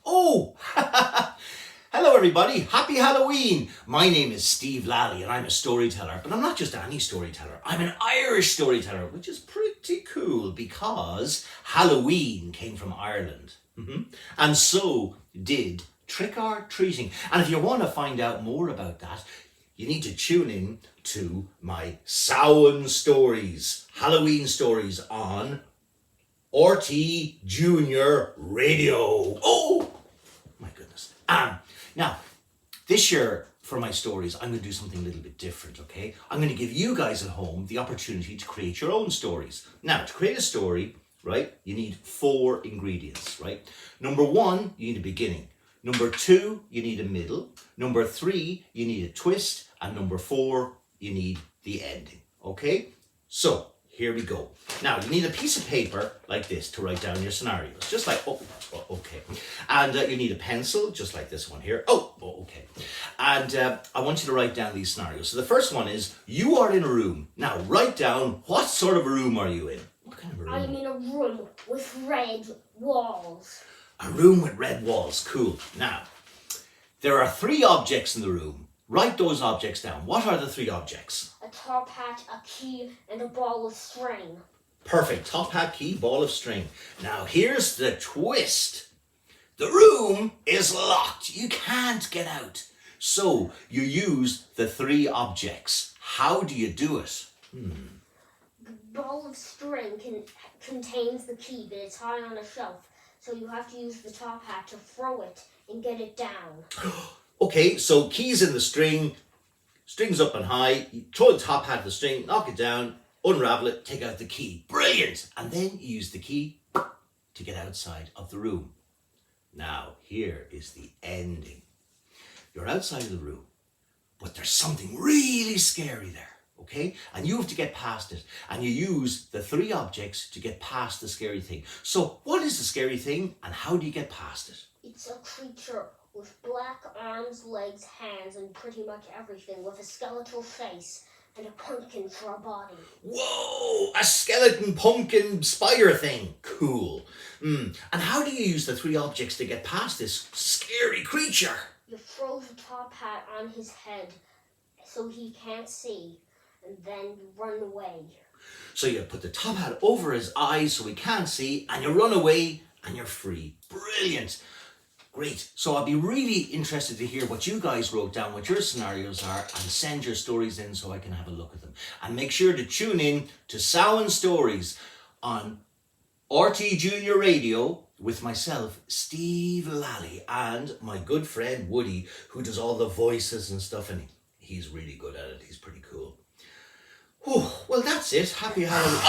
Oh, hello everybody, happy Halloween. My name is Steve Lally and I'm a storyteller, but I'm not just any storyteller, I'm an Irish storyteller, which is pretty cool because Halloween came from Ireland. And so did trick-or-treating. And if you want to find out more about that, you need to tune in to my Samhain stories, Halloween stories on RTÉjr radio. Oh, my goodness. Now, this year for my stories, I'm going to do something a little bit different, okay? I'm going to give you guys at home the opportunity to create your own stories. Now, to create a story, right, you need 4 ingredients, right? Number 1, you need a beginning. Number 2, you need a middle. Number 3, you need a twist. And number 4, you need the ending, okay? So, here we go. Now, you need a piece of paper like this to write down your scenarios. Just like, okay. And you need a pencil, just like this one here. Okay. And I want you to write down these scenarios. So the first one is, you are in a room. Now, write down, what sort of a room are you in? What kind of a room? I'm in a room with red walls. A room with red walls, cool. Now, there are 3 objects in the room. Write those objects down. What are the 3 objects? A top hat, a key, and a ball of string. Perfect. Top hat, key, ball of string. Now, here's the twist. The room is locked. You can't get out. So, you use the 3 objects. How do you do it? The ball of string contains the key, but it's high on a shelf. So you have to use the top hat to throw it and get it down. Okay, so keys in the string, string's up and high, you throw the top hat of the string, knock it down, unravel it, take out the key. Brilliant! And then you use the key to get outside of the room. Now, here is the ending. You're outside of the room, but there's something really scary there, okay? And you have to get past it. And you use the 3 objects to get past the scary thing. So, what is the scary thing and how do you get past it? It's a creature with black arms, legs, hands, and pretty much everything, with a skeletal face and a pumpkin for a body. Whoa! A skeleton pumpkin spider thing. Cool. And how do you use the 3 objects to get past this scary creature? You throw the top hat on his head so he can't see, and then you run away. So you put the top hat over his eyes so he can't see, and you run away, and you're free. Brilliant. Great. So I'll be really interested to hear what you guys wrote down, what your scenarios are, and send your stories in so I can have a look at them. And make sure to tune in to Samhain Stories on RTÉjr radio with myself, Steve Lally, and my good friend Woody, who does all the voices and stuff, and he's really good at it. He's pretty cool. Oh, well, that's it. Happy Halloween.